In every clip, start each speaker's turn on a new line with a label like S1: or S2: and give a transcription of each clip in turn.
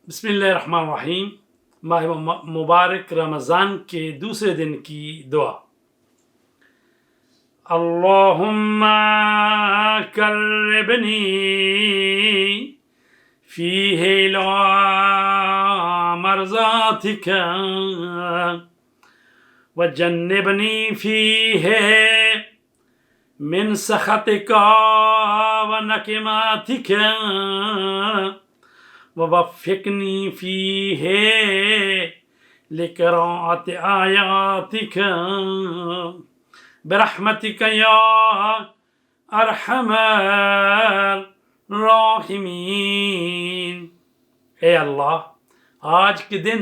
S1: بسم اللہ الرحمن الرحیم۔ ماہ مبارک رمضان کے دوسرے دن کی دعا۔ اللہم قربنی فیہ الی مرضاتک وجنبنی فیہ من سخطک ونقماتک ووفقنی فیہ لقراءۃ آیاتک برحمتک یا ارحم الراحمین۔ اے اللہ، آج کے دن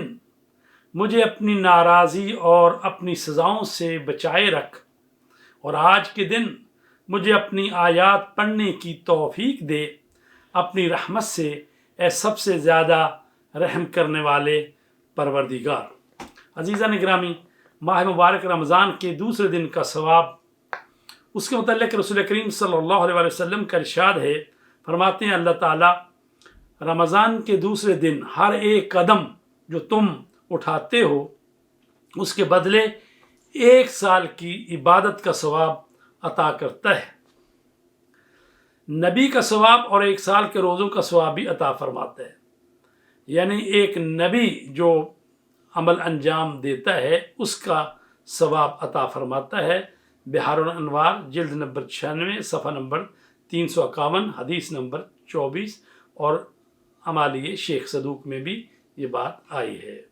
S1: مجھے اپنی ناراضی اور اپنی سزاؤں سے بچائے رکھ، اور آج کے دن مجھے اپنی آیات پڑھنے کی توفیق دے اپنی رحمت سے، اے سب سے زیادہ رحم کرنے والے پروردگار۔ عزیزان گرامی، ماہ مبارک رمضان کے دوسرے دن کا ثواب، اس کے متعلق رسول کریم صلی اللہ علیہ وسلم کا ارشاد ہے، فرماتے ہیں اللہ تعالیٰ رمضان کے دوسرے دن ہر ایک قدم جو تم اٹھاتے ہو اس کے بدلے 1 سال کی عبادت کا ثواب عطا کرتا ہے، نبی کا ثواب اور 1 سال کے روزوں کا ثواب بھی عطا فرماتا ہے۔ یعنی ایک نبی جو عمل انجام دیتا ہے اس کا ثواب عطا فرماتا ہے۔ بحار الانوار جلد نمبر 96 صفحہ نمبر 351 حدیث نمبر 24 اور امالی شیخ صدوق میں بھی یہ بات آئی ہے۔